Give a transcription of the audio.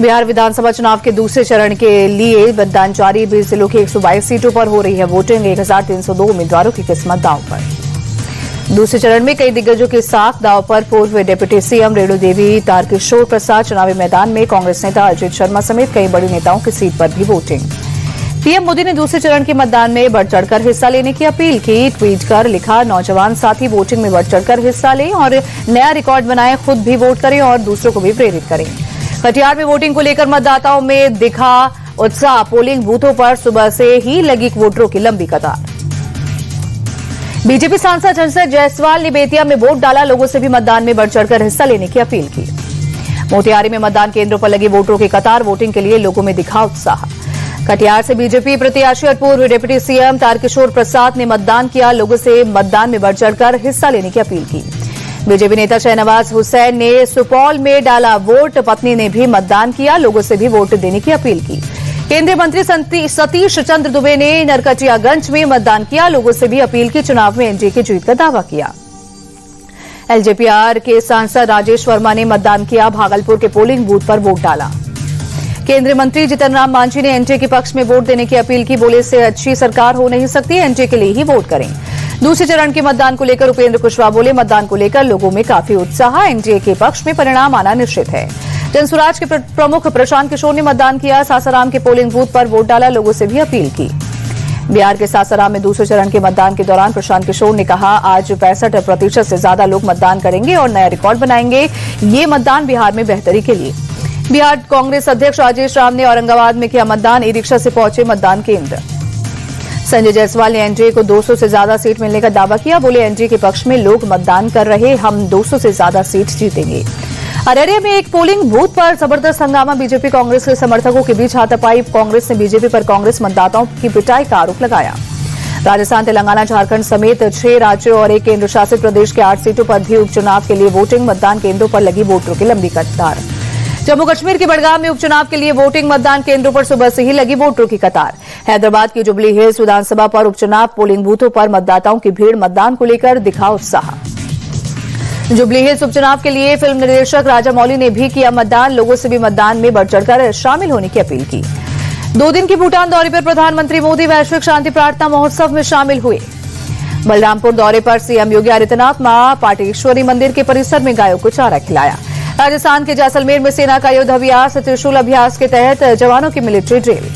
बिहार विधानसभा चुनाव के दूसरे चरण के लिए मतदान जारी। 20 जिलों की 122 सीटों पर हो रही है वोटिंग। 1302 उम्मीदवारों की किस्मत दांव पर। दूसरे चरण में कई दिग्गजों के साथ दांव पर। पूर्व डिप्टी सीएम रेणु देवी, तारकिशोर प्रसाद चुनावी मैदान में। कांग्रेस नेता अजित शर्मा समेत कई बड़ी नेताओं की सीट पर भी वोटिंग। पीएम मोदी ने दूसरे चरण के मतदान में बढ़ चढ़कर हिस्सा लेने की अपील की। ट्वीट कर लिखा, नौजवान साथी वोटिंग में बढ़ चढ़कर हिस्सा लें और नया रिकॉर्ड बनाएं। खुद भी वोट करें और दूसरों को भी प्रेरित करें। कटिहार में वोटिंग को लेकर मतदाताओं में दिखा उत्साह। पोलिंग बूथों पर सुबह से ही लगी वोटरों की लंबी कतार। बीजेपी सांसद संजय जायसवाल ने बेतिया में वोट डाला। लोगों से भी मतदान में बढ़ चढ़कर हिस्सा लेने की अपील की। मोतिहारी में मतदान केंद्रों पर लगी वोटरों की कतार। वोटिंग के लिए लोगों में दिखा उत्साह। कटिहार से बीजेपी प्रत्याशी और पूर्व डिप्टी सीएम तारकिशोर प्रसाद ने मतदान किया। लोगों से मतदान में बढ़ चढ़कर हिस्सा लेने की अपील की। बीजेपी नेता शहनवाज हुसैन ने सुपौल में डाला वोट। पत्नी ने भी मतदान किया। लोगों से भी वोट देने की अपील की। केंद्रीय मंत्री सतीश चंद्र दुबे ने नरकटियागंज में मतदान किया। लोगों से भी अपील की। चुनाव में एनडीए की जीत का दावा किया। एलजेपीआर के सांसद राजेश वर्मा ने मतदान किया। भागलपुर के पोलिंग बूथ पर वोट डाला। केंद्रीय मंत्री जीतन राम मांझी ने एनडीए के पक्ष में वोट देने की अपील की। बोले, इससे अच्छी सरकार हो नहीं सकती। एनडीए के लिए ही वोट करें। दूसरे चरण के मतदान को लेकर उपेंद्र कुशवाहा बोले, मतदान को लेकर लोगों में काफी उत्साह। एनडीए के पक्ष में परिणाम आना निश्चित है। जनसुराज के प्रमुख प्रशांत किशोर ने मतदान किया। सासाराम के पोलिंग बूथ पर वोट डाला। लोगों से भी अपील की। बिहार के सासाराम में दूसरे चरण के मतदान के दौरान प्रशांत किशोर ने कहा, आज 65% से ज्यादा लोग मतदान करेंगे और नया रिकॉर्ड बनाएंगे। ये मतदान बिहार में बेहतरी के लिए। बिहार कांग्रेस अध्यक्ष राजेश राम ने औरंगाबाद में किया मतदान। ई रिक्शा से पहुंचे मतदान केंद्र। संजय जायसवाल ने एनडीए को 200 से ज्यादा सीट मिलने का दावा किया। बोले, एनडीए के पक्ष में लोग मतदान कर रहे, हम 200 से ज्यादा सीट जीतेंगे। अररिया में एक पोलिंग बूथ पर जबरदस्त हंगामा। बीजेपी कांग्रेस के समर्थकों के बीच हाथापाई। कांग्रेस ने बीजेपी पर कांग्रेस मतदाताओं की पिटाई का आरोप लगाया। राजस्थान, तेलंगाना, झारखंड समेत 6 राज्यों और एक केंद्र शासित प्रदेश के 8 सीटों पर भी उपचुनाव के लिए वोटिंग। मतदान केंद्रों पर लगी वोटरों की लंबी कतार। जम्मू कश्मीर के बड़गाम में उपचुनाव के लिए वोटिंग। मतदान केंद्रों पर सुबह से ही लगी वोटरों की कतार। हैदराबाद की जुबली हिल्स विधानसभा पर उपचुनाव। पोलिंग बूथों पर मतदाताओं की भीड़। मतदान को लेकर दिखा उत्साह। जुबली हिल्स उपचुनाव के लिए फिल्म निर्देशक राजामौली ने भी किया मतदान। लोगों से भी मतदान में बढ़ चढ़कर शामिल होने की अपील की। 2 दिन की भूटान दौरे पर प्रधानमंत्री मोदी वैश्विक शांति प्रार्थना महोत्सव में शामिल हुए। बलरामपुर दौरे पर सीएम योगी आदित्यनाथ मां पाटेश्वरी मंदिर के परिसर में गायों को चारा खिलाया। राजस्थान के जैसलमेर में सेना का युद्ध अभ्यास। त्रिशूल अभ्यास के तहत जवानों की मिलिट्री ड्रिल।